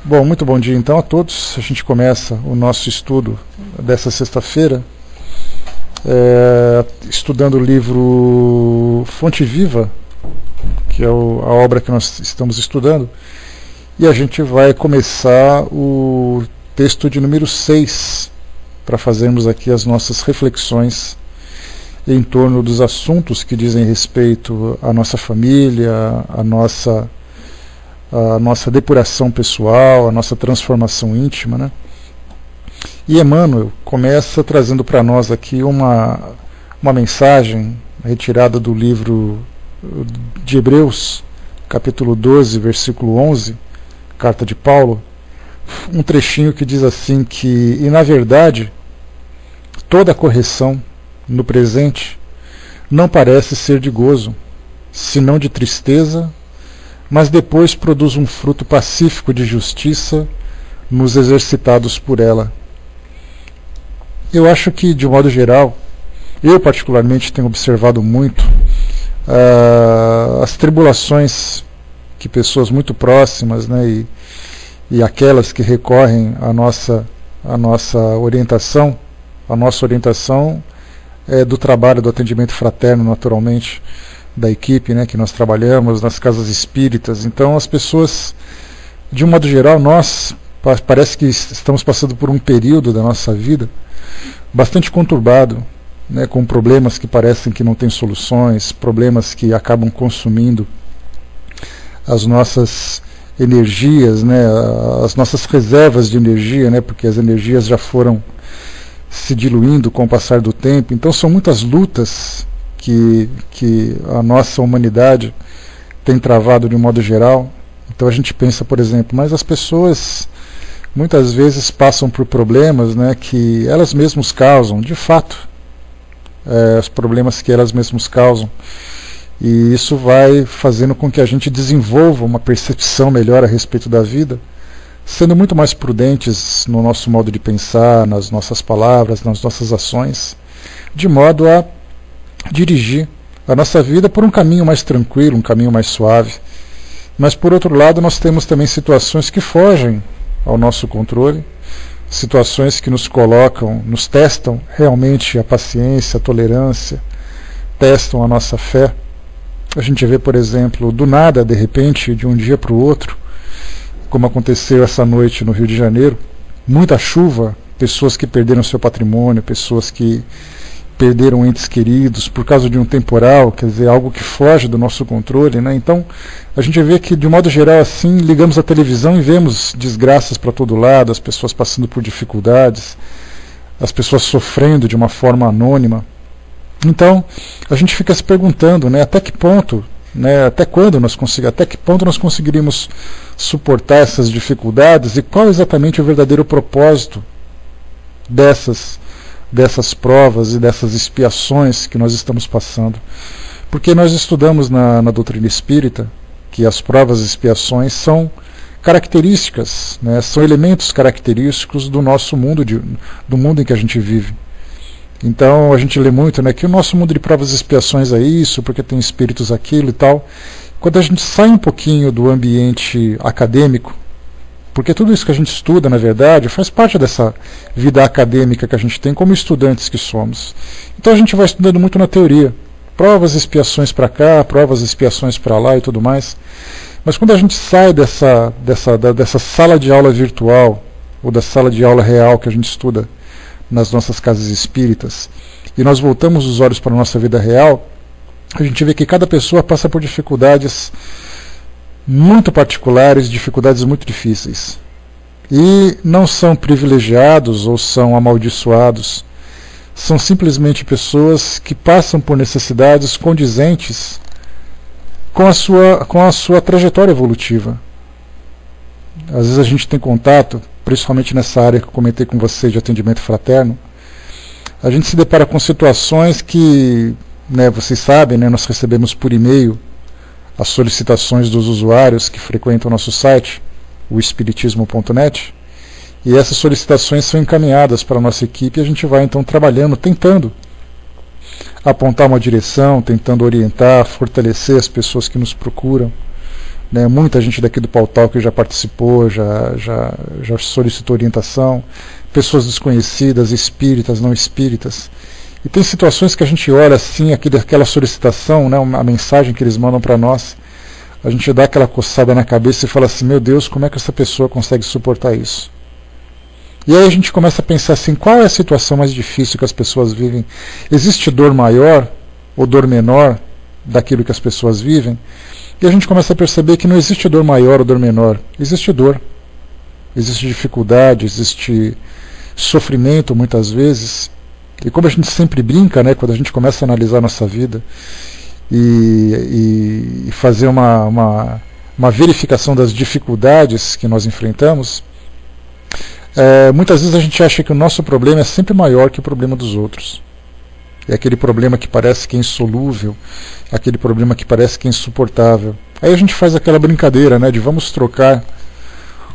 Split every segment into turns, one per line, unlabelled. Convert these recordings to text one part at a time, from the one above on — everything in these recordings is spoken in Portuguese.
Bom, muito bom dia então a todos. A gente começa o nosso estudo dessa sexta-feira estudando o livro Fonte Viva, que é a obra que nós estamos estudando, e a gente vai começar o texto de número 6 para fazermos aqui as nossas reflexões em torno dos assuntos que dizem respeito à nossa família, à nossa depuração pessoal, a nossa transformação íntima, né? E Emmanuel começa trazendo para nós aqui uma mensagem retirada do livro de Hebreus, capítulo 12, versículo 11, carta de Paulo, um trechinho que diz assim que, e na verdade, toda correção no presente não parece ser de gozo, senão de tristeza, mas depois produz um fruto pacífico de justiça nos exercitados por ela. Eu acho que, de modo geral, eu particularmente tenho observado muito as tribulações que pessoas muito próximas, né, e aquelas que recorrem à nossa orientação. A nossa orientação é do trabalho, do atendimento fraterno, naturalmente, da equipe, né, que nós trabalhamos nas casas espíritas. Então as pessoas, de um modo geral, nós parece que estamos passando por um período da nossa vida bastante conturbado, né, com problemas que parecem que não têm soluções, problemas que acabam consumindo as nossas energias, né, as nossas reservas de energia, né, porque as energias já foram se diluindo com o passar do tempo. Então são muitas lutas que a nossa humanidade tem travado de um modo geral. Então a gente pensa, por exemplo, mas as pessoas muitas vezes passam por problemas, né, que elas mesmas causam, de fato, os problemas que elas mesmas causam. E isso vai fazendo com que a gente desenvolva uma percepção melhor a respeito da vida, sendo muito mais prudentes no nosso modo de pensar, nas nossas palavras, nas nossas ações, de modo a dirigir a nossa vida por um caminho mais tranquilo, um caminho mais suave. Mas, por outro lado, nós temos também situações que fogem ao nosso controle, situações que nos colocam, nos testam realmente a paciência, a tolerância, testam a nossa fé. A gente vê, por exemplo, do nada, de repente, de um dia para o outro, como aconteceu essa noite no Rio de Janeiro, muita chuva, pessoas que perderam seu patrimônio, pessoas que perderam entes queridos por causa de um temporal, quer dizer, algo que foge do nosso controle, né? Então, a gente vê que, de modo geral, assim, ligamos a televisão e vemos desgraças para todo lado, as pessoas passando por dificuldades, as pessoas sofrendo de uma forma anônima. Então, a gente fica se perguntando, né, até que ponto, né, até que ponto nós conseguiríamos suportar essas dificuldades e qual exatamente o verdadeiro propósito dessas provas e dessas expiações que nós estamos passando. Porque nós estudamos na doutrina espírita que as provas e expiações são características, né, são elementos característicos do nosso mundo, do mundo em que a gente vive. Então a gente lê muito, né, que o nosso mundo de provas e expiações é isso, porque tem espíritos aquilo e tal. Quando a gente sai um pouquinho do ambiente acadêmico, porque tudo isso que a gente estuda, na verdade, faz parte dessa vida acadêmica que a gente tem como estudantes que somos. Então a gente vai estudando muito na teoria. Provas e expiações para cá, provas e expiações para lá e tudo mais. Mas quando a gente sai dessa sala de aula virtual, ou da sala de aula real que a gente estuda nas nossas casas espíritas, e nós voltamos os olhos para a nossa vida real, a gente vê que cada pessoa passa por dificuldades muito particulares, dificuldades muito difíceis. E não são privilegiados ou são amaldiçoados. São simplesmente pessoas que passam por necessidades condizentes com a sua trajetória evolutiva. Às vezes a gente tem contato, principalmente nessa área que eu comentei com você de atendimento fraterno, a gente se depara com situações que, né, vocês sabem, né, nós recebemos por e-mail as solicitações dos usuários que frequentam o nosso site, o espiritismo.net, e essas solicitações são encaminhadas para a nossa equipe e a gente vai então trabalhando, tentando apontar uma direção, tentando orientar, fortalecer as pessoas que nos procuram, né? Muita gente daqui do Pautal que já participou, já solicitou orientação, pessoas desconhecidas, espíritas, não espíritas. E tem situações que a gente olha assim, aquela solicitação, né, a mensagem que eles mandam para nós, a gente dá aquela coçada na cabeça e fala assim, meu Deus, como é que essa pessoa consegue suportar isso? E aí a gente começa a pensar assim, qual é a situação mais difícil que as pessoas vivem? Existe dor maior ou dor menor daquilo que as pessoas vivem? E a gente começa a perceber que não existe dor maior ou dor menor, existe dor. Existe dificuldade, existe sofrimento muitas vezes. E como a gente sempre brinca, né, quando a gente começa a analisar a nossa vida e fazer uma verificação das dificuldades que nós enfrentamos, muitas vezes a gente acha que o nosso problema é sempre maior que o problema dos outros. É aquele problema que parece que é insolúvel, aquele problema que parece que é insuportável. Aí a gente faz aquela brincadeira, né, de vamos trocar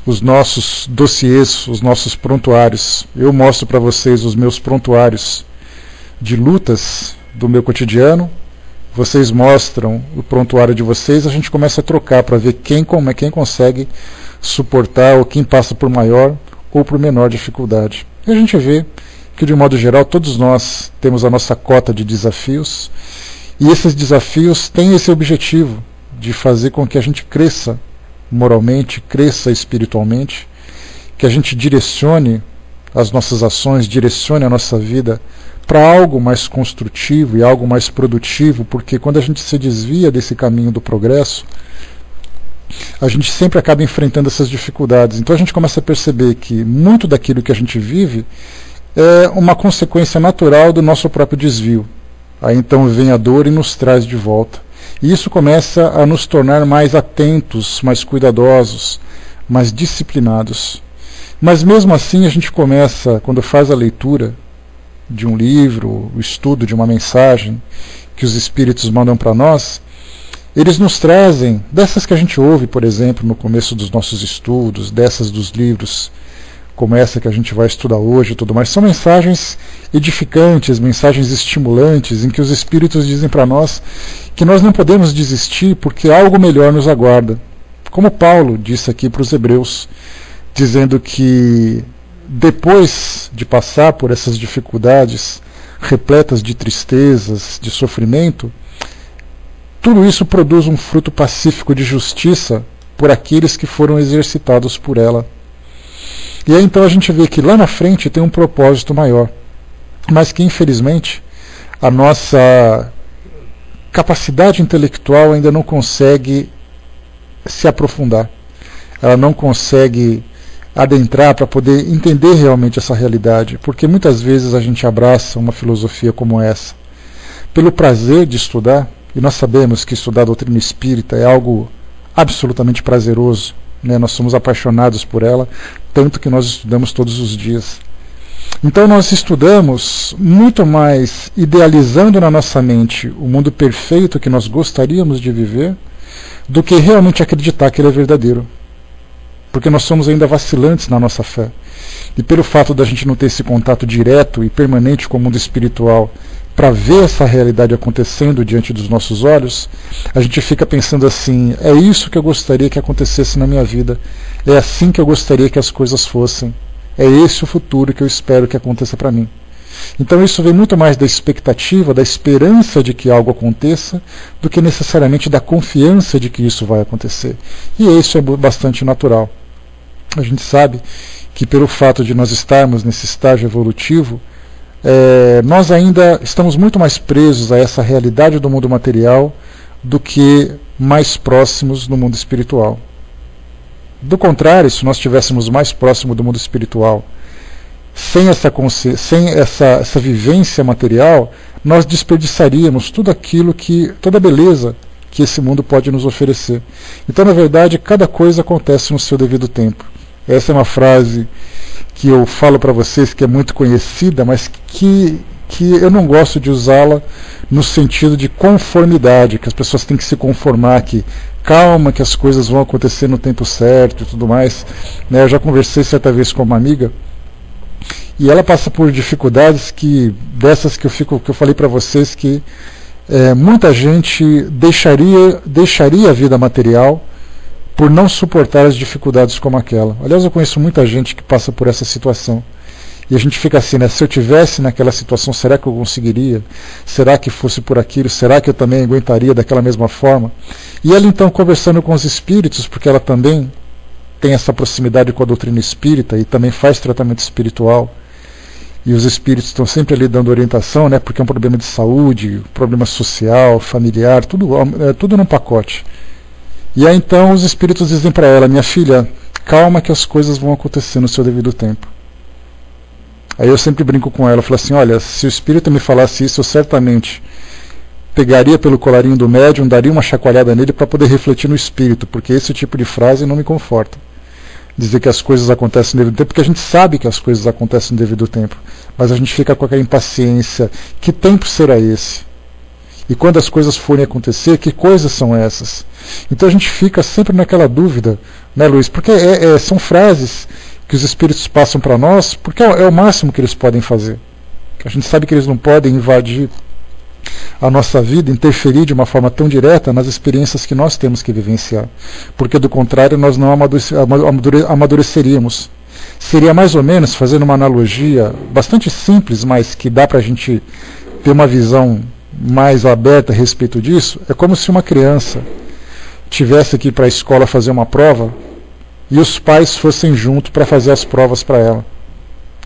os nossos dossiês, os nossos prontuários. Eu mostro para vocês os meus prontuários de lutas do meu cotidiano, vocês mostram o prontuário de vocês, a gente começa a trocar para ver quem consegue suportar, ou quem passa por maior ou por menor dificuldade. E a gente vê que, de um modo geral, todos nós temos a nossa cota de desafios, e esses desafios têm esse objetivo de fazer com que a gente cresça moralmente, cresça espiritualmente, que a gente direcione as nossas ações, direcione a nossa vida para algo mais construtivo e algo mais produtivo, porque quando a gente se desvia desse caminho do progresso, a gente sempre acaba enfrentando essas dificuldades. Então a gente começa a perceber que muito daquilo que a gente vive é uma consequência natural do nosso próprio desvio. Aí então vem a dor e nos traz de volta. E isso começa a nos tornar mais atentos, mais cuidadosos, mais disciplinados. Mas mesmo assim a gente começa, quando faz a leitura de um livro, o estudo de uma mensagem que os espíritos mandam para nós, eles nos trazem, dessas que a gente ouve, por exemplo, no começo dos nossos estudos, dessas dos livros, como essa que a gente vai estudar hoje e tudo mais, são mensagens edificantes, mensagens estimulantes, em que os espíritos dizem para nós que nós não podemos desistir porque algo melhor nos aguarda. Como Paulo disse aqui para os Hebreus, dizendo que depois de passar por essas dificuldades repletas de tristezas, de sofrimento, tudo isso produz um fruto pacífico de justiça por aqueles que foram exercitados por ela. E aí então a gente vê que lá na frente tem um propósito maior, mas que infelizmente a nossa capacidade intelectual ainda não consegue se aprofundar. Ela não consegue adentrar para poder entender realmente essa realidade, porque muitas vezes a gente abraça uma filosofia como essa pelo prazer de estudar, e nós sabemos que estudar a doutrina espírita é algo absolutamente prazeroso, né? Nós somos apaixonados por ela, tanto que nós estudamos todos os dias. Então nós estudamos muito mais idealizando na nossa mente o mundo perfeito que nós gostaríamos de viver, do que realmente acreditar que ele é verdadeiro. Porque nós somos ainda vacilantes na nossa fé. E pelo fato da gente não ter esse contato direto e permanente com o mundo espiritual, para ver essa realidade acontecendo diante dos nossos olhos, a gente fica pensando assim, é isso que eu gostaria que acontecesse na minha vida, é assim que eu gostaria que as coisas fossem, é esse o futuro que eu espero que aconteça para mim. Então isso vem muito mais da expectativa, da esperança de que algo aconteça, do que necessariamente da confiança de que isso vai acontecer. E isso é bastante natural. A gente sabe que pelo fato de nós estarmos nesse estágio evolutivo, nós ainda estamos muito mais presos a essa realidade do mundo material do que mais próximos do mundo espiritual. Do contrário, se nós estivéssemos mais próximos do mundo espiritual, sem essa vivência material, nós desperdiçaríamos tudo aquilo toda a beleza que esse mundo pode nos oferecer. Então, na verdade, cada coisa acontece no seu devido tempo. Essa é uma frase que eu falo para vocês que é muito conhecida, mas que eu não gosto de usá-la no sentido de conformidade, que as pessoas têm que se conformar, que calma, que as coisas vão acontecer no tempo certo e tudo mais. Eu já conversei certa vez com uma amiga, e ela passa por dificuldades dessas que eu falei para vocês, que muita gente deixaria a vida material por não suportar as dificuldades como aquela. Aliás, eu conheço muita gente que passa por essa situação. E a gente fica assim, né? Se eu tivesse naquela situação, será que eu conseguiria? Será que fosse por aquilo? Será que eu também aguentaria daquela mesma forma? E ela então, conversando com os espíritos, porque ela também tem essa proximidade com a doutrina espírita e também faz tratamento espiritual, e os espíritos estão sempre ali dando orientação, né? Porque é um problema de saúde, problema social, familiar, tudo num pacote. E aí então os espíritos dizem para ela: minha filha, calma que as coisas vão acontecer no seu devido tempo. Aí eu sempre brinco com ela, eu falo assim: olha, se o espírito me falasse isso, eu certamente pegaria pelo colarinho do médium, daria uma chacoalhada nele para poder refletir no espírito, porque esse tipo de frase não me conforta. Dizer que as coisas acontecem no devido tempo, porque a gente sabe que as coisas acontecem no devido tempo, mas a gente fica com aquela impaciência: que tempo será esse? E quando as coisas forem acontecer, que coisas são essas? Então a gente fica sempre naquela dúvida, né, Luiz? Porque são frases que os espíritos passam para nós, porque é o máximo que eles podem fazer. A gente sabe que eles não podem invadir a nossa vida, interferir de uma forma tão direta nas experiências que nós temos que vivenciar, porque do contrário nós não amadureceríamos. Seria mais ou menos, fazendo uma analogia bastante simples, mas que dá para a gente ter uma visão mais aberta a respeito disso, é como se uma criança tivesse que ir para a escola fazer uma prova e os pais fossem junto para fazer as provas para ela.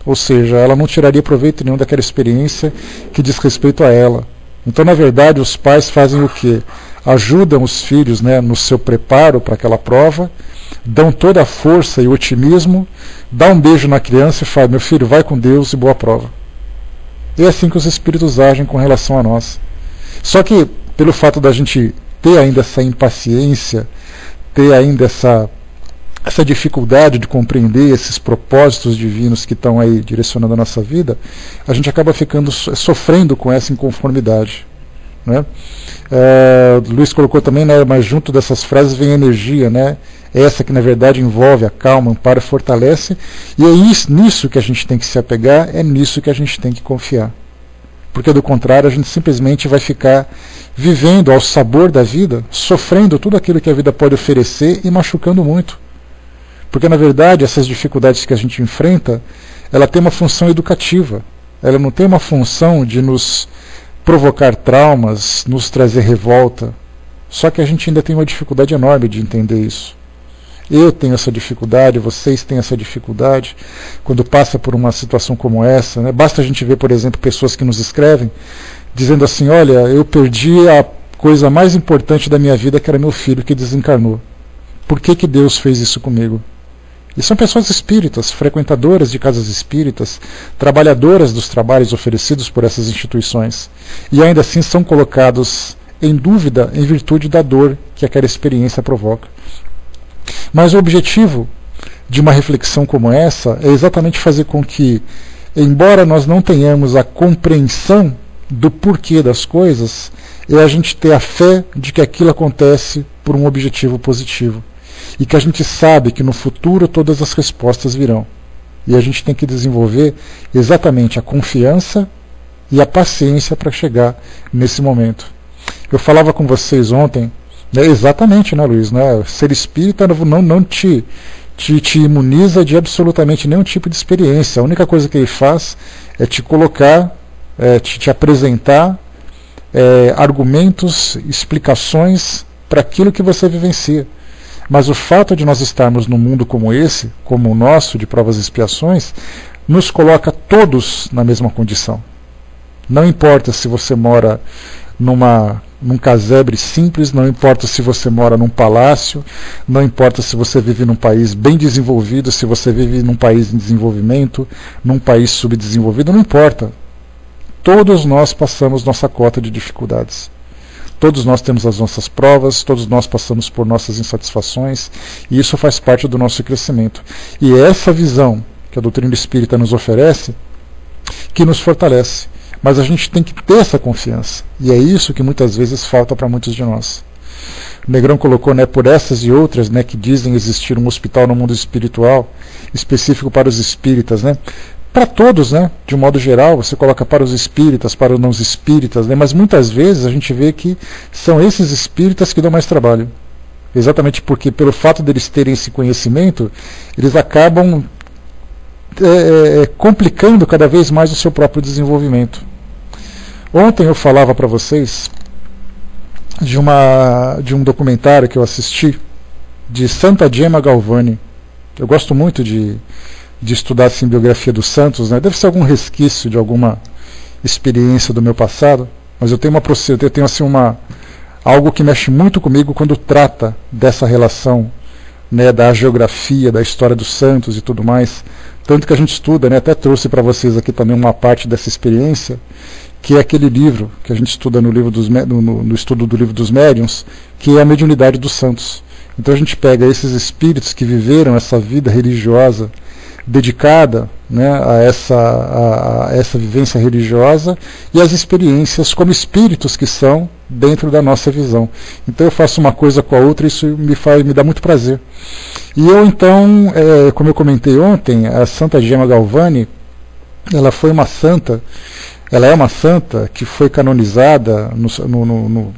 Ou seja, ela não tiraria proveito nenhum daquela experiência que diz respeito a ela. Então, na verdade, os pais fazem o quê? Ajudam os filhos, né, no seu preparo para aquela prova, dão toda a força e otimismo, dá um beijo na criança e fala: meu filho, vai com Deus e boa prova. E é assim que os espíritos agem com relação a nós. Só que, pelo fato da gente ter ainda essa impaciência, ter ainda essa dificuldade de compreender esses propósitos divinos que estão aí direcionando a nossa vida, a gente acaba sofrendo com essa inconformidade, né? Luiz colocou também, né, mas junto dessas frases vem energia, né? Essa que na verdade envolve a calma, ampara, fortalece, e é nisso que a gente tem que se apegar, é nisso que a gente tem que confiar. Porque do contrário a gente simplesmente vai ficar vivendo ao sabor da vida, sofrendo tudo aquilo que a vida pode oferecer e machucando muito. Porque, na verdade, essas dificuldades que a gente enfrenta, ela tem uma função educativa. Ela não tem uma função de nos provocar traumas, nos trazer revolta. Só que a gente ainda tem uma dificuldade enorme de entender isso. Eu tenho essa dificuldade, vocês têm essa dificuldade, quando passa por uma situação como essa, né? Basta a gente ver, por exemplo, pessoas que nos escrevem, dizendo assim: olha, eu perdi a coisa mais importante da minha vida, que era meu filho, que desencarnou. Por que Deus fez isso comigo? E são pessoas espíritas, frequentadoras de casas espíritas, trabalhadoras dos trabalhos oferecidos por essas instituições. E ainda assim são colocados em dúvida em virtude da dor que aquela experiência provoca. Mas o objetivo de uma reflexão como essa é exatamente fazer com que, embora nós não tenhamos a compreensão do porquê das coisas, é a gente ter a fé de que aquilo acontece por um objetivo positivo. E que a gente sabe que no futuro todas as respostas virão. E a gente tem que desenvolver exatamente a confiança e a paciência para chegar nesse momento. Eu falava com vocês ontem, né, exatamente, né, Luiz? Né, ser espírita não te imuniza de absolutamente nenhum tipo de experiência. A única coisa que ele faz é te colocar, te apresentar argumentos, explicações para aquilo que você vivencia. Mas o fato de nós estarmos num mundo como esse, como o nosso, de provas e expiações, nos coloca todos na mesma condição. Não importa se você mora num casebre simples, não importa se você mora num palácio, não importa se você vive num país bem desenvolvido, se você vive num país em desenvolvimento, num país subdesenvolvido, não importa. Todos nós passamos nossa cota de dificuldades. Todos nós temos as nossas provas, todos nós passamos por nossas insatisfações, e isso faz parte do nosso crescimento. E é essa visão que a doutrina espírita nos oferece que nos fortalece. Mas a gente tem que ter essa confiança, e é isso que muitas vezes falta para muitos de nós. O Negrão colocou, né, por essas e outras, né, que dizem existir um hospital no mundo espiritual, específico para os espíritas, né? Para todos, né? De um modo geral, você coloca para os espíritas, para os não espíritas, né? Mas muitas vezes a gente vê que são esses espíritas que dão mais trabalho. exatamente porque, pelo fato deles terem esse conhecimento, eles acabam complicando cada vez mais o seu próprio desenvolvimento. Ontem eu falava para vocês de um documentário que eu assisti de Santa Gemma Galvani. Eu gosto muito de estudar assim, a biografia dos santos, né? Deve ser algum resquício de alguma experiência do meu passado, mas eu tenho assim, algo que mexe muito comigo quando trata dessa relação, né, da geografia, da história dos santos e tudo mais. Tanto que a gente estuda, né, até trouxe para vocês aqui também uma parte dessa experiência, que é aquele livro que a gente estuda no estudo do livro dos médiuns, que é a mediunidade dos santos. Então a gente pega esses espíritos que viveram essa vida religiosa dedicada, né, a essa vivência religiosa e as experiências como espíritos que são dentro da nossa visão. Então eu faço uma coisa com a outra e isso me dá muito prazer. E eu então, como eu comentei ontem, a Santa Gemma Galvani, ela é uma santa que foi canonizada no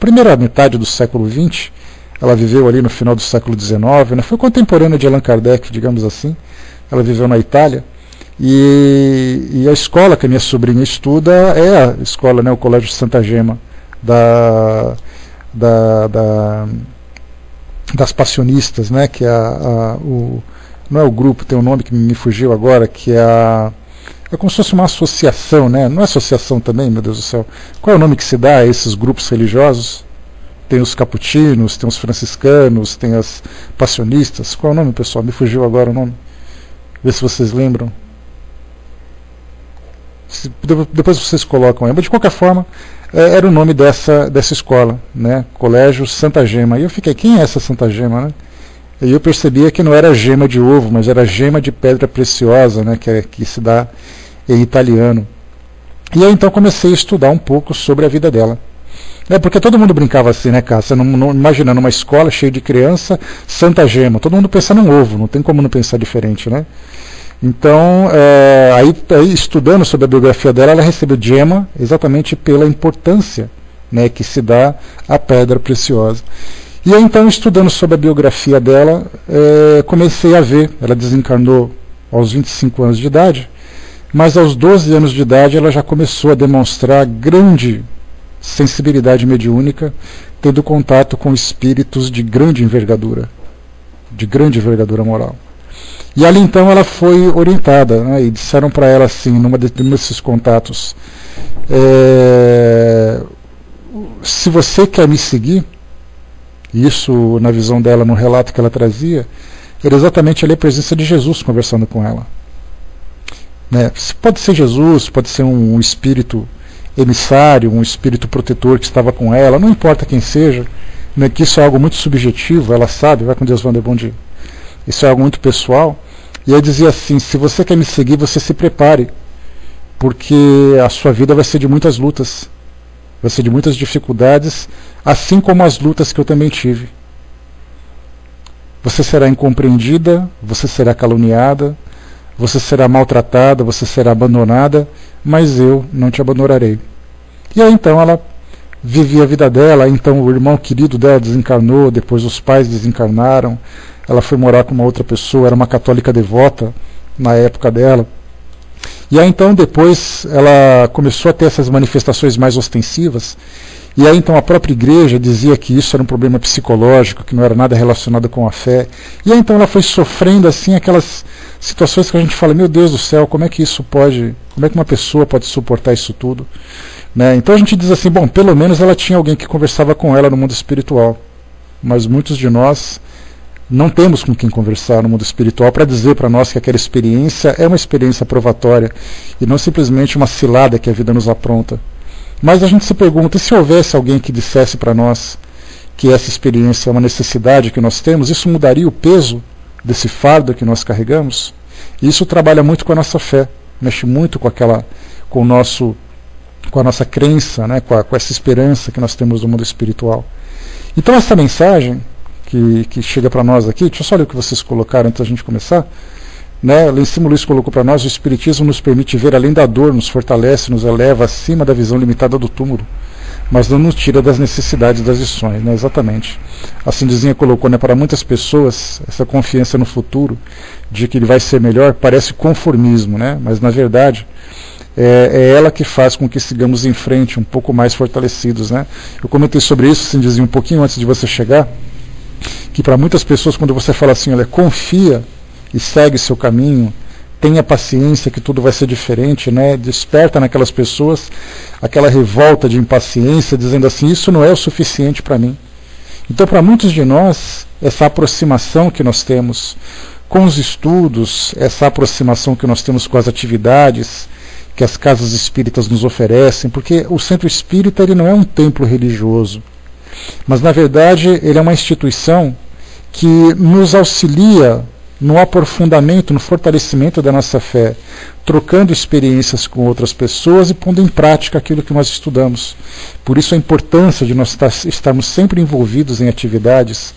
primeira metade do século XX. Ela viveu ali no final do século XIX, né? Foi contemporânea de Allan Kardec, digamos assim. Ela viveu na Itália. E a escola que a minha sobrinha estuda é a escola, né, o Colégio Santa Gemma, das Passionistas, né, que não é o grupo, tem um nome que me fugiu agora, que é como se fosse uma associação, né? Não é associação também, meu Deus do céu. Qual é o nome que se dá a esses grupos religiosos? Tem os caputinos, tem os franciscanos, tem as passionistas. Qual é o nome, pessoal? Me fugiu agora o nome. Vê se vocês lembram. Depois vocês colocam aí. Mas de qualquer forma, era o nome dessa escola, né? Colégio Santa Gemma. E eu fiquei, quem é essa Santa Gemma, né? E eu percebia que não era gema de ovo, mas era gema de pedra preciosa, né? Que se dá em italiano. E aí então comecei a estudar um pouco sobre a vida dela. Porque todo mundo brincava assim, né, cara? Você não imaginando uma escola cheia de criança, Santa Gemma, todo mundo pensando num ovo, não tem como não pensar diferente, né? Então, aí estudando sobre a biografia dela, ela recebeu Gemma exatamente pela importância, né, que se dá à pedra preciosa. E aí então, estudando sobre a biografia dela, comecei a ver, ela desencarnou aos 25 anos de idade, mas aos 12 anos de idade ela já começou a demonstrar grande sensibilidade mediúnica, tendo contato com espíritos de grande envergadura moral. E ali então ela foi orientada, né, e disseram para ela assim, num desses contatos, se você quer me seguir, isso na visão dela, no relato que ela trazia, era exatamente ali a presença de Jesus conversando com ela. Né? Pode ser Jesus, pode ser um espírito emissário, um espírito protetor que estava com ela, não importa quem seja, né, que isso é algo muito subjetivo, ela sabe, vai com Deus, Wander, bom dia. Isso é algo muito pessoal. E aí dizia assim, se você quer me seguir, você se prepare, porque a sua vida vai ser de muitas lutas, vai ser de muitas dificuldades, assim como as lutas que eu também tive. Você será incompreendida, você será caluniada, você será maltratada, você será abandonada, mas eu não te abandonarei. E aí então ela vivia a vida dela, então o irmão querido dela desencarnou, depois os pais desencarnaram, ela foi morar com uma outra pessoa, era uma católica devota na época dela. E aí então depois ela começou a ter essas manifestações mais ostensivas, e aí então a própria igreja dizia que isso era um problema psicológico, que não era nada relacionado com a fé. E aí então ela foi sofrendo assim aquelas situações que a gente fala, meu Deus do céu, como é que uma pessoa pode suportar isso tudo? Né? Então a gente diz assim, bom, pelo menos ela tinha alguém que conversava com ela no mundo espiritual. Mas muitos de nós não temos com quem conversar no mundo espiritual para dizer para nós que aquela experiência é uma experiência provatória e não simplesmente uma cilada que a vida nos apronta. Mas a gente se pergunta, e se houvesse alguém que dissesse para nós que essa experiência é uma necessidade que nós temos, isso mudaria o peso desse fardo que nós carregamos? E isso trabalha muito com a nossa fé, mexe muito com a nossa crença, né, com essa esperança que nós temos no mundo espiritual. Então essa mensagem que chega para nós aqui, deixa eu só ler o que vocês colocaram antes da gente começar. Né, lá em cima o Luiz colocou para nós, o Espiritismo nos permite ver além da dor, nos fortalece, nos eleva acima da visão limitada do túmulo. mas não nos tira das necessidades das lições, né? Exatamente. A Cindizinha colocou, né, para muitas pessoas, essa confiança no futuro, de que ele vai ser melhor, parece conformismo, né? Mas na verdade é ela que faz com que sigamos em frente um pouco mais fortalecidos, né? Eu comentei sobre isso, Cindizinha, um pouquinho antes de você chegar, que para muitas pessoas, quando você fala assim, olha, confia e segue seu caminho, tenha paciência que tudo vai ser diferente, né? Desperta naquelas pessoas aquela revolta de impaciência, dizendo assim, isso não é o suficiente para mim. Então, para muitos de nós, essa aproximação que nós temos com os estudos, essa aproximação que nós temos com as atividades que as casas espíritas nos oferecem, porque o centro espírita ele não é um templo religioso, mas na verdade ele é uma instituição que nos auxilia no aprofundamento, no fortalecimento da nossa fé, trocando experiências com outras pessoas e pondo em prática aquilo que nós estudamos. Por isso a importância de nós estarmos sempre envolvidos em atividades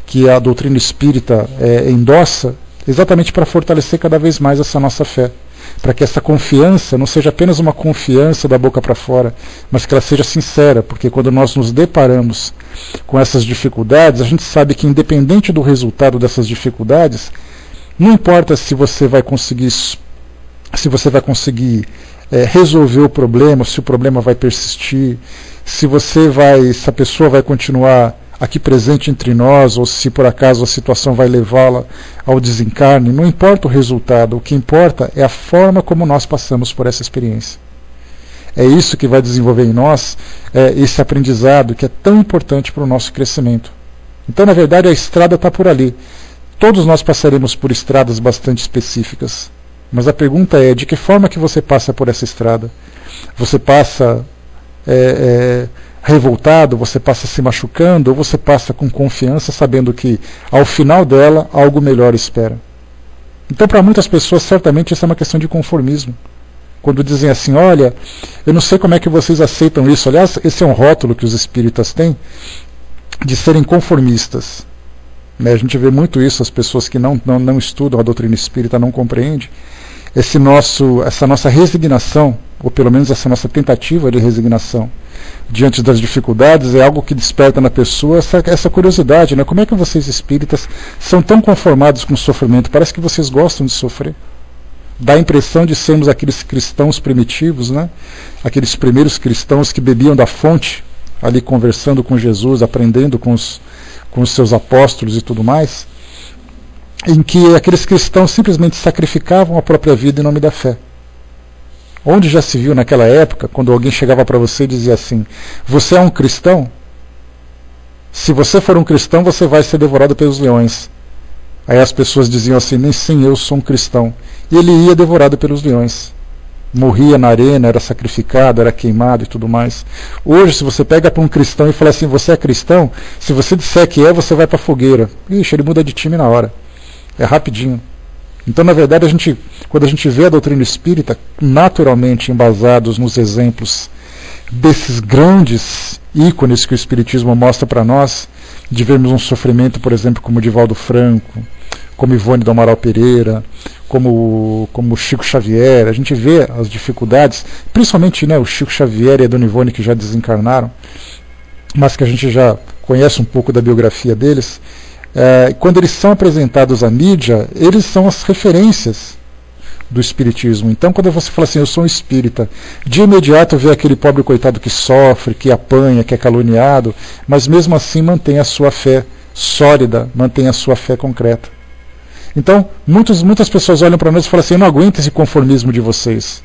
que a doutrina espírita endossa, exatamente para fortalecer cada vez mais essa nossa fé, para que essa confiança não seja apenas uma confiança da boca para fora, mas que ela seja sincera, porque quando nós nos deparamos com essas dificuldades, a gente sabe que independente do resultado dessas dificuldades, não importa se você vai conseguir resolver o problema, se o problema vai persistir, se a pessoa vai continuar aqui presente entre nós, ou se por acaso a situação vai levá-la ao desencarne, não importa o resultado, o que importa é a forma como nós passamos por essa experiência. É isso que vai desenvolver em nós esse aprendizado que é tão importante para o nosso crescimento. Então, na verdade, a estrada está por ali. Todos nós passaremos por estradas bastante específicas, mas a pergunta é, de que forma que você passa por essa estrada? Você passa revoltado, você passa se machucando, ou você passa com confiança, sabendo que ao final dela algo melhor espera? Então, para muitas pessoas, certamente isso é uma questão de conformismo. Quando dizem assim, olha, eu não sei como é que vocês aceitam isso. Aliás, esse é um rótulo que os espíritas têm, de serem conformistas. Né? A gente vê muito isso, as pessoas que não estudam a doutrina espírita não compreendem. Essa nossa resignação, ou pelo menos essa nossa tentativa de resignação diante das dificuldades, é algo que desperta na pessoa essa curiosidade, né? Como é que vocês espíritas são tão conformados com o sofrimento? Parece que vocês gostam de sofrer. Dá a impressão de sermos aqueles cristãos primitivos, né? Aqueles primeiros cristãos que bebiam da fonte, ali conversando com Jesus, aprendendo com os seus apóstolos e tudo mais, em que aqueles cristãos simplesmente sacrificavam a própria vida em nome da fé. Onde já se viu naquela época, quando alguém chegava para você e dizia assim, você é um cristão? Se você for um cristão, você vai ser devorado pelos leões. Aí as pessoas diziam assim, nem sim, eu sou um cristão. E ele ia devorado pelos leões. Morria na arena, era sacrificado, era queimado e tudo mais. Hoje, se você pega para um cristão e fala assim, você é cristão? Se você disser que você vai para a fogueira. Ixi, ele muda de time na hora. É rapidinho. Então, na verdade, quando a gente vê a doutrina espírita, naturalmente embasados nos exemplos desses grandes ícones que o espiritismo mostra para nós, de vermos um sofrimento, por exemplo, como Divaldo Franco, como Ivone do Amaral Pereira, como Chico Xavier, a gente vê as dificuldades, principalmente, né, o Chico Xavier e a Dona Ivone, que já desencarnaram, mas que a gente já conhece um pouco da biografia deles. Quando eles são apresentados à mídia, eles são as referências do espiritismo. Então, quando você fala assim, eu sou um espírita, de imediato vê aquele pobre coitado que sofre, que apanha, que é caluniado, mas mesmo assim mantém a sua fé sólida, mantém a sua fé concreta. Então, muitas pessoas olham para nós e falam assim, eu não aguento esse conformismo de vocês.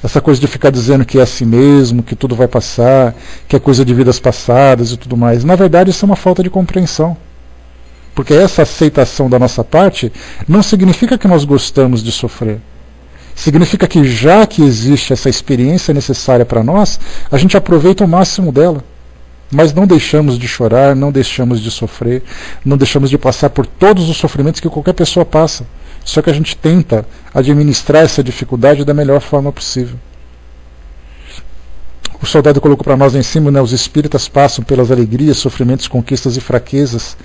Essa coisa de ficar dizendo que é assim mesmo, que tudo vai passar, que é coisa de vidas passadas e tudo mais. Na verdade, isso é uma falta de compreensão. Porque essa aceitação da nossa parte não significa que nós gostamos de sofrer. Significa que já que existe essa experiência necessária para nós, a gente aproveita o máximo dela. Mas não deixamos de chorar, não deixamos de sofrer, não deixamos de passar por todos os sofrimentos que qualquer pessoa passa. Só que a gente tenta administrar essa dificuldade da melhor forma possível. O soldado colocou para nós lá em cima, né, os espíritas passam pelas alegrias, sofrimentos, conquistas e fraquezas,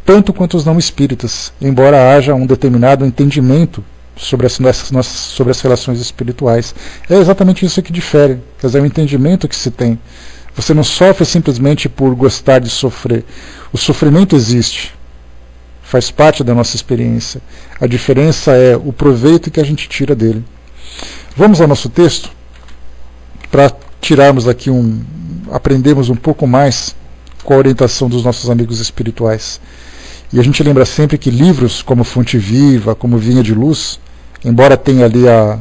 tanto quanto os não espíritas, embora haja um determinado entendimento sobre as relações espirituais. É exatamente isso que difere, quer dizer, o entendimento que se tem Você não sofre simplesmente por gostar de sofrer. O sofrimento existe, faz parte da nossa experiência. A diferença é o proveito que a gente tira dele. Vamos ao nosso texto para tirarmos aqui aprendermos um pouco mais com a orientação dos nossos amigos espirituais. E a gente lembra sempre que livros como Fonte Viva, como Vinha de Luz, embora tenha ali a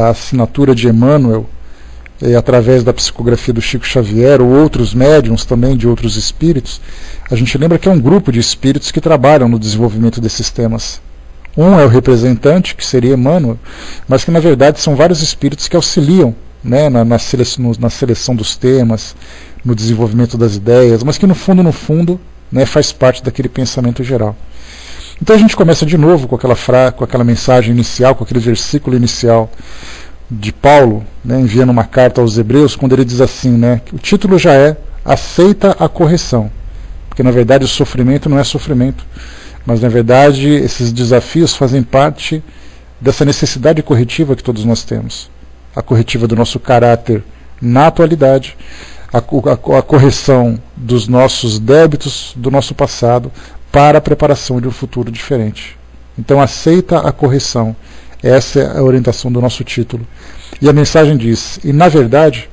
assinatura de Emmanuel, através da psicografia do Chico Xavier, ou outros médiuns também de outros espíritos, a gente lembra que é um grupo de espíritos que trabalham no desenvolvimento desses temas. Um é o representante, que seria Emmanuel, mas que na verdade são vários espíritos que auxiliam, né, na seleção dos temas, no desenvolvimento das ideias, mas que no fundo, né, faz parte daquele pensamento geral. Então a gente começa de novo com aquela mensagem inicial, com aquele versículo inicial de Paulo, né, enviando uma carta aos Hebreus, quando ele diz assim, né, o título já é Aceita a correção, porque na verdade o sofrimento não é sofrimento, mas na verdade esses desafios fazem parte dessa necessidade corretiva que todos nós temos. A corretiva do nosso caráter na atualidade, a correção dos nossos débitos do nosso passado para a preparação de um futuro diferente. Então aceita a correção. Essa é a orientação do nosso título. E a mensagem diz, e na verdade,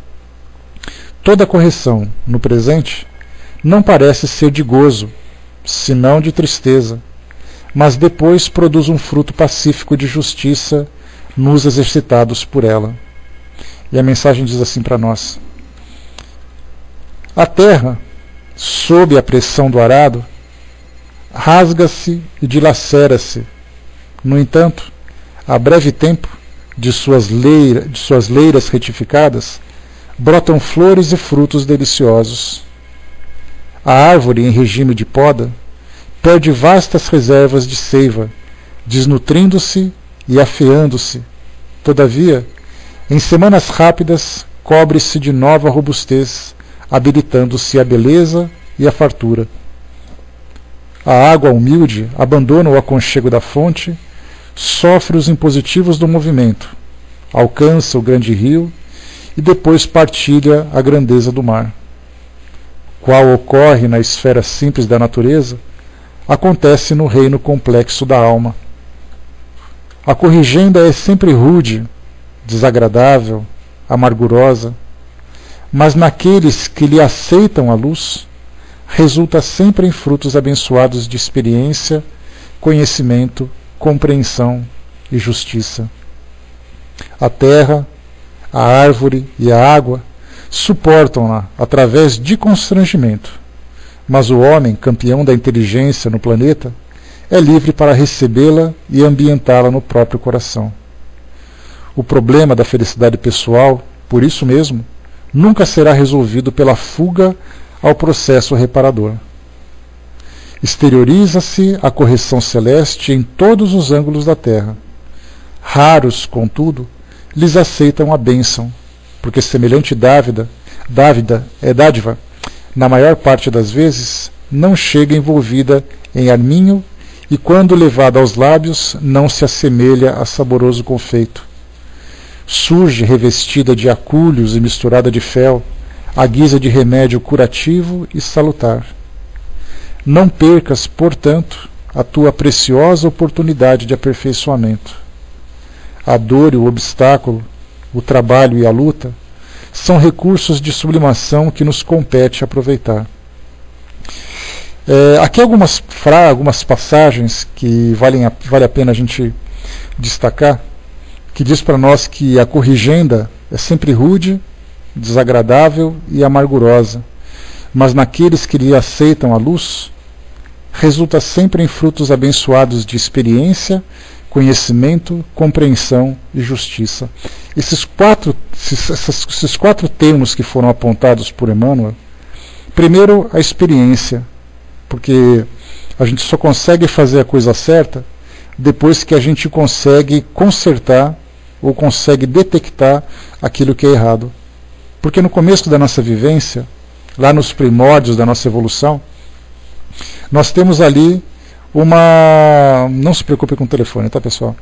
toda correção no presente não parece ser de gozo, senão de tristeza, mas depois produz um fruto pacífico de justiça nos exercitados por ela. E a mensagem diz assim para nós: a terra, sob a pressão do arado, rasga-se e dilacera-se. No entanto, a breve tempo, de suas leiras retificadas, brotam flores e frutos deliciosos. A árvore em regime de poda perde vastas reservas de seiva, desnutrindo-se e afeando-se. Todavia, em semanas rápidas, cobre-se de nova robustez, habilitando-se a beleza e a fartura. A água humilde abandona o aconchego da fonte, sofre os impositivos do movimento, alcança o grande rio e depois partilha a grandeza do mar. Qual ocorre na esfera simples da natureza, acontece no reino complexo da alma. A corrigenda é sempre rude, desagradável, amargurosa, mas naqueles que lhe aceitam a luz, resulta sempre em frutos abençoados de experiência, conhecimento, compreensão e justiça. A terra, a árvore e a água suportam-na através de constrangimento, mas o homem, campeão da inteligência no planeta, é livre para recebê-la e ambientá-la no próprio coração. O problema da felicidade pessoal, por isso mesmo, nunca será resolvido pela fuga ao processo reparador. Exterioriza-se a correção celeste em todos os ângulos da terra. Raros, contudo, lhes aceitam a bênção, porque semelhante dádiva, na maior parte das vezes, não chega envolvida em arminho e, quando levada aos lábios, não se assemelha a saboroso confeito. Surge revestida de acúlios e misturada de fel, à guisa de remédio curativo e salutar. Não percas, portanto, a tua preciosa oportunidade de aperfeiçoamento. A dor e o obstáculo, o trabalho e a luta, são recursos de sublimação que nos compete aproveitar. Aqui algumas passagens que vale a pena a gente destacar, que diz para nós que a corrigenda é sempre rude, desagradável e amargurosa, mas naqueles que lhe aceitam a luz, resulta sempre em frutos abençoados de experiência, conhecimento, compreensão e justiça. Esses quatro termos que foram apontados por Emmanuel, primeiro a experiência, porque a gente só consegue fazer a coisa certa depois que a gente consegue consertar ou consegue detectar aquilo que é errado. Porque no começo da nossa vivência, lá nos primórdios da nossa evolução, nós temos ali uma... Não se preocupe com o telefone, tá, pessoal?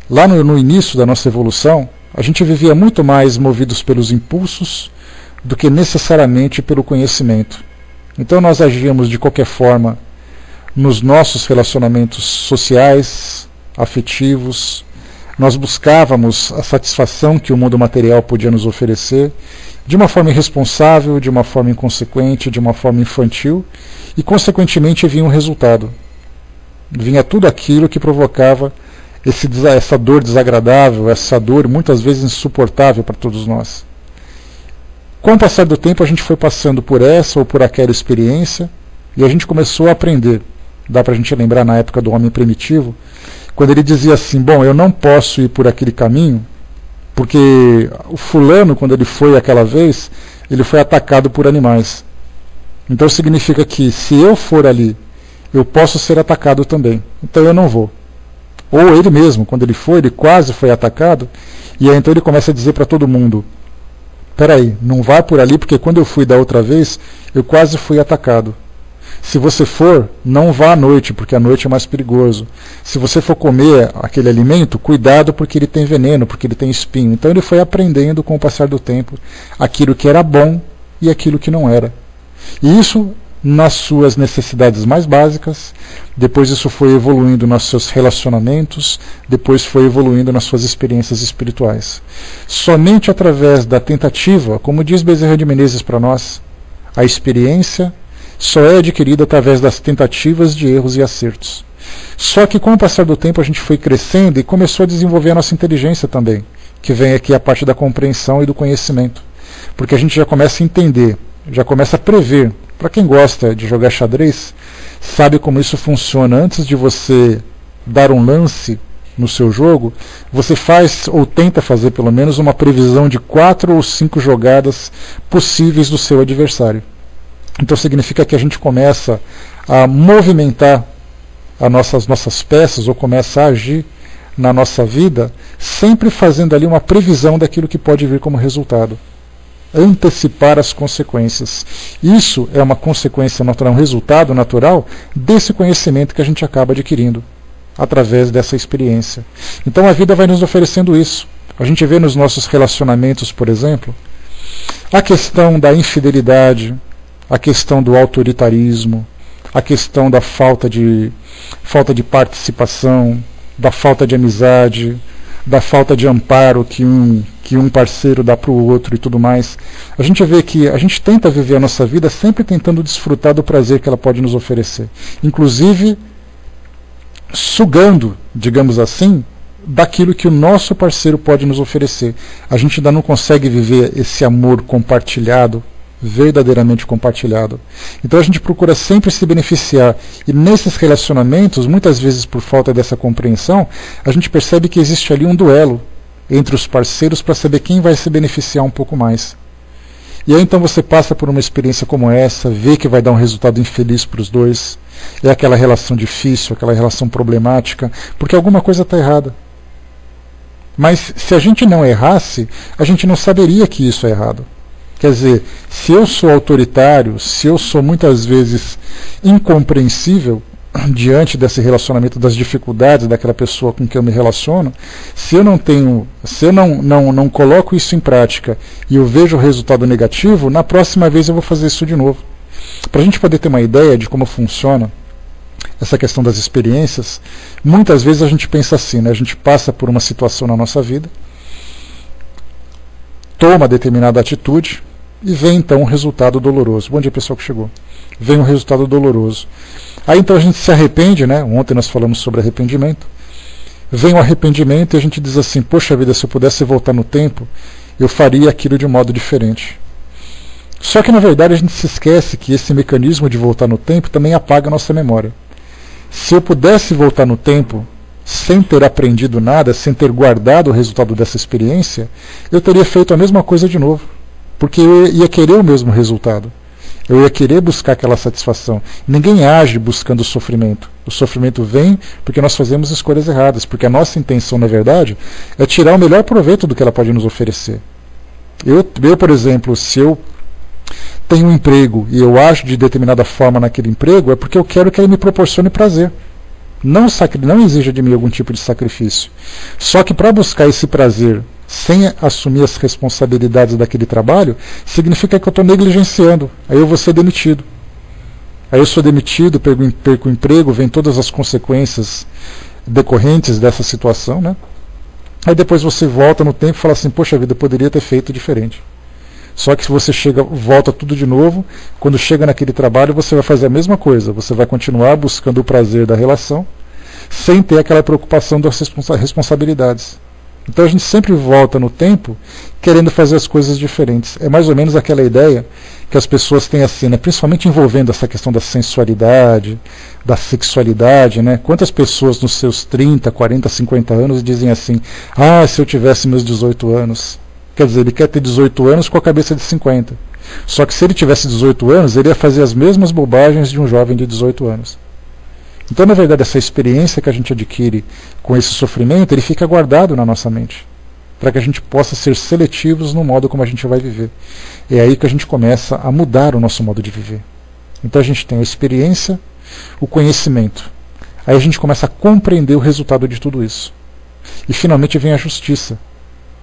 Lá no início da nossa evolução, a gente vivia muito mais movidos pelos impulsos do que necessariamente pelo conhecimento. Então nós agíamos de qualquer forma nos nossos relacionamentos sociais, afetivos, nós buscávamos a satisfação que o mundo material podia nos oferecer, de uma forma irresponsável, de uma forma inconsequente, de uma forma infantil, e consequentemente vinha um resultado. Vinha tudo aquilo que provocava essa dor desagradável, essa dor muitas vezes insuportável para todos nós. Com o passar do tempo a gente foi passando por essa ou por aquela experiência e a gente começou a aprender. Dá para a gente lembrar na época do homem primitivo, quando ele dizia assim, bom, eu não posso ir por aquele caminho, porque o fulano, quando ele foi aquela vez, ele foi atacado por animais. Então significa que se eu for ali, eu posso ser atacado também, então eu não vou. Ou ele mesmo, quando ele foi, ele quase foi atacado, e aí então ele começa a dizer para todo mundo, peraí, não vá por ali, porque quando eu fui da outra vez, eu quase fui atacado. Se você for, não vá à noite, porque à noite é mais perigoso. Se você for comer aquele alimento, cuidado, porque ele tem veneno, porque ele tem espinho. Então ele foi aprendendo com o passar do tempo aquilo que era bom e aquilo que não era. E isso nas suas necessidades mais básicas, depois isso foi evoluindo nos seus relacionamentos, depois foi evoluindo nas suas experiências espirituais. Somente através da tentativa, como diz Bezerra de Menezes para nós, a experiência só é adquirida através das tentativas de erros e acertos. Só que com o passar do tempo a gente foi crescendo e começou a desenvolver a nossa inteligência também, que vem aqui a parte da compreensão e do conhecimento. Porque a gente já começa a entender, já começa a prever. Para quem gosta de jogar xadrez, sabe como isso funciona. Antes de você dar um lance no seu jogo, você faz, ou tenta fazer pelo menos, uma previsão de 4 ou 5 jogadas possíveis do seu adversário. Então significa que a gente começa a movimentar as nossas peças, ou começa a agir na nossa vida, sempre fazendo ali uma previsão daquilo que pode vir como resultado. Antecipar as consequências. Isso é uma consequência natural, um resultado natural desse conhecimento que a gente acaba adquirindo através dessa experiência. Então a vida vai nos oferecendo isso. A gente vê nos nossos relacionamentos, por exemplo, a questão da infidelidade, a questão do autoritarismo, a questão da falta de participação, da falta de amizade, da falta de amparo que um parceiro dá para o outro e tudo mais. A gente vê que a gente tenta viver a nossa vida sempre tentando desfrutar do prazer que ela pode nos oferecer. Inclusive, sugando, digamos assim, daquilo que o nosso parceiro pode nos oferecer. A gente ainda não consegue viver esse amor compartilhado, verdadeiramente compartilhado. Então a gente procura sempre se beneficiar, e nesses relacionamentos, muitas vezes por falta dessa compreensão, a gente percebe que existe ali um duelo entre os parceiros para saber quem vai se beneficiar um pouco mais. E aí então você passa por uma experiência como essa, vê que vai dar um resultado infeliz para os dois, é aquela relação difícil, aquela relação problemática, porque alguma coisa está errada. Mas se a gente não errasse, a gente não saberia que isso é errado. Quer dizer, se eu sou autoritário, se eu sou muitas vezes incompreensível diante desse relacionamento, das dificuldades daquela pessoa com quem eu me relaciono, se eu não coloco isso em prática e eu vejo o resultado negativo, na próxima vez eu vou fazer isso de novo. Para a gente poder ter uma ideia de como funciona essa questão das experiências, muitas vezes a gente pensa assim, né? A gente passa por uma situação na nossa vida, toma determinada atitude, e vem então um resultado doloroso. Bom dia, pessoal que chegou. Vem um resultado doloroso. Aí então a gente se arrepende, né? Ontem nós falamos sobre arrependimento. Vem o arrependimento e a gente diz assim, poxa vida, se eu pudesse voltar no tempo, eu faria aquilo de um modo diferente. Só que na verdade a gente se esquece que esse mecanismo de voltar no tempo também apaga a nossa memória. Se eu pudesse voltar no tempo sem ter aprendido nada, sem ter guardado o resultado dessa experiência, eu teria feito a mesma coisa de novo. Porque eu ia querer o mesmo resultado. Eu ia querer buscar aquela satisfação. Ninguém age buscando o sofrimento. O sofrimento vem porque nós fazemos escolhas erradas. Porque a nossa intenção, na verdade, é tirar o melhor proveito do que ela pode nos oferecer. Eu por exemplo, se eu tenho um emprego e eu ajo de determinada forma naquele emprego, é porque eu quero que ele me proporcione prazer. Não exija de mim algum tipo de sacrifício. Só que para buscar esse prazer sem assumir as responsabilidades daquele trabalho, significa que eu estou negligenciando. Aí eu vou ser demitido. Aí eu sou demitido, perco o emprego, vem todas as consequências decorrentes dessa situação, né? Aí depois você volta no tempo e fala assim, poxa vida, eu poderia ter feito diferente. Só que se você volta tudo de novo, quando chega naquele trabalho você vai fazer a mesma coisa, você vai continuar buscando o prazer da relação, sem ter aquela preocupação das responsabilidades. Então a gente sempre volta no tempo querendo fazer as coisas diferentes. É mais ou menos aquela ideia que as pessoas têm assim, né? Principalmente envolvendo essa questão da sensualidade, da sexualidade, né? Quantas pessoas nos seus 30, 40, 50 anos dizem assim, se eu tivesse meus 18 anos. Quer dizer, ele quer ter 18 anos com a cabeça de 50. Só que se ele tivesse 18 anos, ele ia fazer as mesmas bobagens de um jovem de 18 anos. Então, na verdade, essa experiência que a gente adquire com esse sofrimento, ele fica guardado na nossa mente, para que a gente possa ser seletivos no modo como a gente vai viver. É aí que a gente começa a mudar o nosso modo de viver. Então a gente tem a experiência, o conhecimento. Aí a gente começa a compreender o resultado de tudo isso. E finalmente vem a justiça,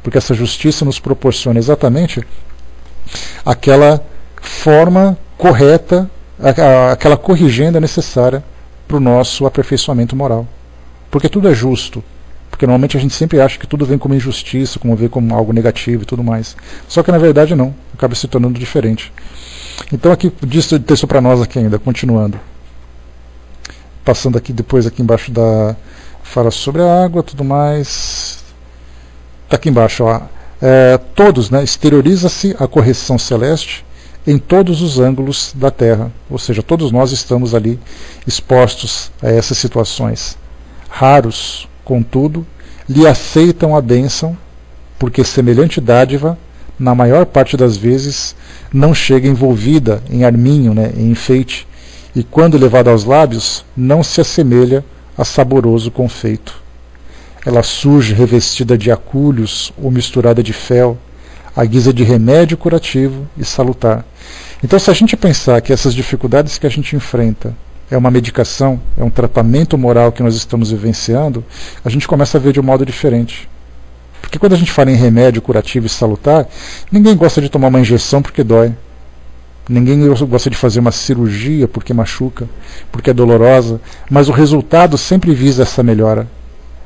porque essa justiça nos proporciona exatamente aquela forma correta, aquela corrigenda necessária para o nosso aperfeiçoamento moral. Porque tudo é justo. Porque normalmente a gente sempre acha que tudo vem como injustiça, como vem como algo negativo e tudo mais. Só que na verdade não, acaba se tornando diferente. Então aqui, diz o texto para nós aqui ainda, continuando. Passando aqui depois aqui embaixo fala sobre a água, tudo mais. Está aqui embaixo, ó. Todos, né, exterioriza-se a correção celeste em todos os ângulos da Terra, ou seja, todos nós estamos ali expostos a essas situações. Raros, contudo, lhe aceitam a bênção, porque semelhante dádiva, na maior parte das vezes, não chega envolvida em arminho, né, em enfeite, e quando levada aos lábios, não se assemelha a saboroso confeito. Ela surge revestida de acúlios ou misturada de fel, à guisa de remédio curativo e salutar. Então, se a gente pensar que essas dificuldades que a gente enfrenta é uma medicação, é um tratamento moral que nós estamos vivenciando, a gente começa a ver de um modo diferente. Porque quando a gente fala em remédio curativo e salutar, ninguém gosta de tomar uma injeção porque dói. Ninguém gosta de fazer uma cirurgia porque machuca, porque é dolorosa, mas o resultado sempre visa essa melhora.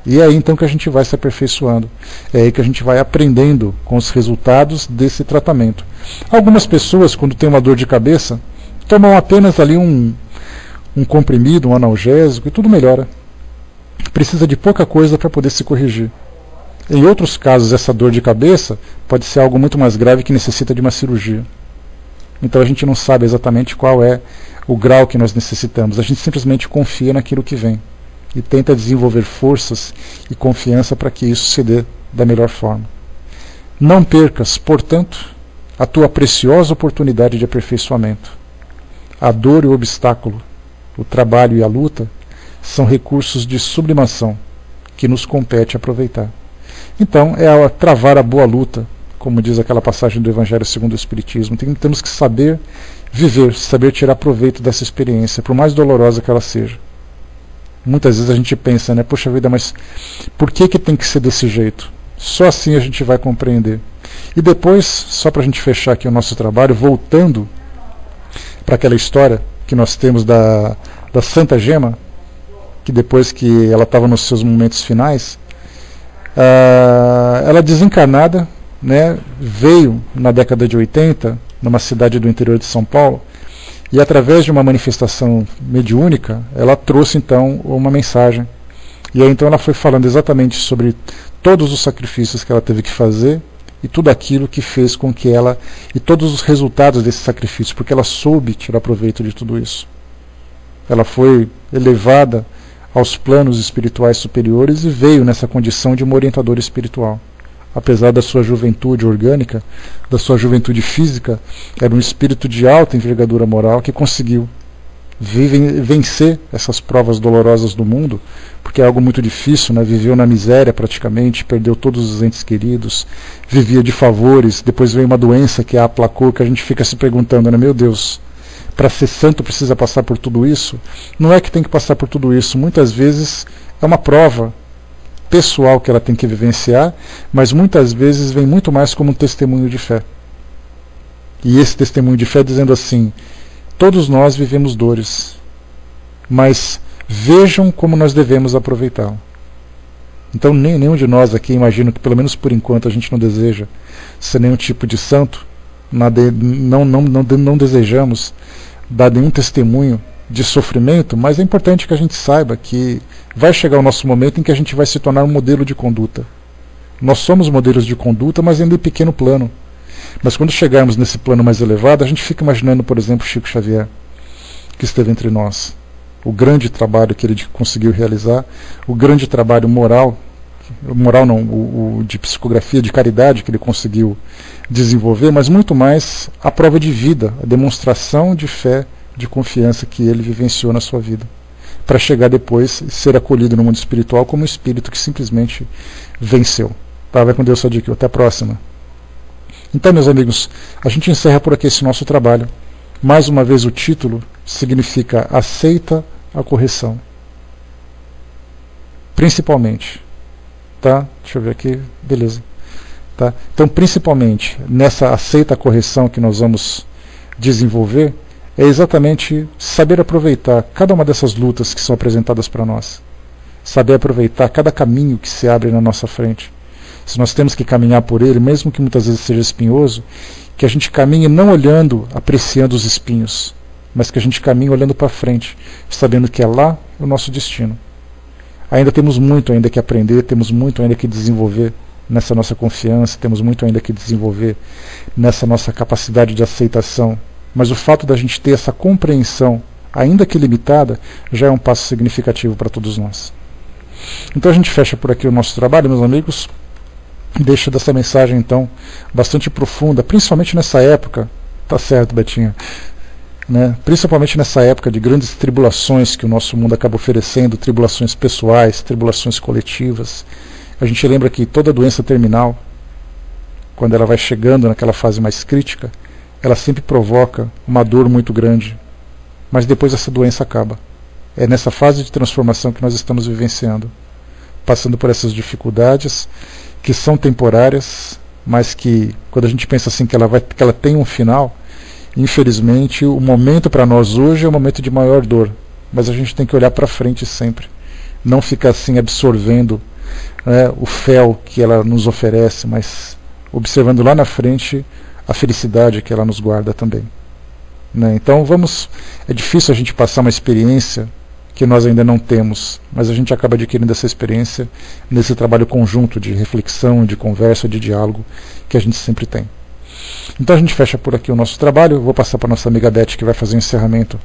E é aí então que a gente vai se aperfeiçoando. É aí que a gente vai aprendendo com os resultados desse tratamento. Algumas pessoas, quando tem uma dor de cabeça, tomam apenas ali um comprimido, um analgésico e tudo melhora. Precisa de pouca coisa para poder se corrigir. Em outros casos, essa dor de cabeça pode ser algo muito mais grave que necessita de uma cirurgia. Então a gente não sabe exatamente qual é o grau que nós necessitamos. A gente simplesmente confia naquilo que vem e tenta desenvolver forças e confiança para que isso se dê da melhor forma. Não percas, portanto, a tua preciosa oportunidade de aperfeiçoamento. A dor e o obstáculo, o trabalho e a luta são recursos de sublimação que nos compete aproveitar. Então, é travar a boa luta, como diz aquela passagem do Evangelho segundo o Espiritismo. Temos que saber viver, saber tirar proveito dessa experiência, por mais dolorosa que ela seja. Muitas vezes a gente pensa, né, poxa vida, mas por que tem que ser desse jeito? Só assim a gente vai compreender. E depois, só para a gente fechar aqui o nosso trabalho, voltando para aquela história que nós temos da Santa Gema, que depois que ela estava nos seus momentos finais, ela desencarnada, né, veio na década de 80, numa cidade do interior de São Paulo, e através de uma manifestação mediúnica, ela trouxe então uma mensagem. E aí então ela foi falando exatamente sobre todos os sacrifícios que ela teve que fazer e tudo aquilo que fez com que ela, e todos os resultados desse sacrifício, porque ela soube tirar proveito de tudo isso. Ela foi elevada aos planos espirituais superiores e veio nessa condição de uma orientadora espiritual. Apesar da sua juventude orgânica, da sua juventude física, era um espírito de alta envergadura moral que conseguiu vencer essas provas dolorosas do mundo, porque é algo muito difícil, né? Viveu na miséria praticamente, perdeu todos os entes queridos, vivia de favores, depois veio uma doença que a aplacou, que a gente fica se perguntando, né? Meu Deus, para ser santo precisa passar por tudo isso? Não é que tem que passar por tudo isso, muitas vezes é uma prova pessoal que ela tem que vivenciar, mas muitas vezes vem muito mais como um testemunho de fé. E esse testemunho de fé dizendo assim: todos nós vivemos dores, mas vejam como nós devemos aproveitá-lo. Então nenhum de nós aqui, imagino que pelo menos por enquanto a gente não deseja ser nenhum tipo de santo, não desejamos dar nenhum testemunho de sofrimento, mas é importante que a gente saiba que vai chegar o nosso momento em que a gente vai se tornar um modelo de conduta. Nós somos modelos de conduta, mas ainda em pequeno plano. Mas quando chegarmos nesse plano mais elevado, a gente fica imaginando, por exemplo, Chico Xavier, que esteve entre nós. O grande trabalho que ele conseguiu realizar, o grande trabalho moral não, o de psicografia, de caridade que ele conseguiu desenvolver, mas muito mais a prova de vida, a demonstração de fé, de confiança que ele vivenciou na sua vida, para chegar depois e ser acolhido no mundo espiritual como um espírito que simplesmente venceu. Tá? Vai com Deus, Sadiq. Até a próxima. Então, meus amigos, a gente encerra por aqui esse nosso trabalho. Mais uma vez, o título significa aceita a correção. Principalmente. Tá? Deixa eu ver aqui. Beleza. Tá? Então, principalmente, nessa aceita a correção que nós vamos desenvolver, é exatamente saber aproveitar cada uma dessas lutas que são apresentadas para nós. Saber aproveitar cada caminho que se abre na nossa frente. Se nós temos que caminhar por ele, mesmo que muitas vezes seja espinhoso, que a gente caminhe não olhando, apreciando os espinhos, mas que a gente caminhe olhando para frente, sabendo que é lá o nosso destino. Ainda temos muito ainda que aprender, temos muito ainda que desenvolver nessa nossa confiança, temos muito ainda que desenvolver nessa nossa capacidade de aceitação. Mas o fato da gente ter essa compreensão, ainda que limitada, já é um passo significativo para todos nós. Então a gente fecha por aqui o nosso trabalho, meus amigos. Deixa dessa mensagem, então, bastante profunda, principalmente nessa época, tá certo, Betinho, né? Principalmente nessa época de grandes tribulações que o nosso mundo acaba oferecendo, tribulações pessoais, tribulações coletivas. A gente lembra que toda doença terminal, quando ela vai chegando naquela fase mais crítica, ela sempre provoca uma dor muito grande, mas depois essa doença acaba. É nessa fase de transformação que nós estamos vivenciando, passando por essas dificuldades que são temporárias, mas que quando a gente pensa assim que ela tem um final, infelizmente o momento para nós hoje é o momento de maior dor, mas a gente tem que olhar para frente sempre, não ficar assim absorvendo, né, o fel que ela nos oferece, mas observando lá na frente a felicidade que ela nos guarda também, né? Então é difícil a gente passar uma experiência que nós ainda não temos, mas a gente acaba adquirindo essa experiência nesse trabalho conjunto de reflexão, de conversa, de diálogo que a gente sempre tem. Então a gente fecha por aqui o nosso trabalho. Eu vou passar para a nossa amiga Beth, que vai fazer o encerramento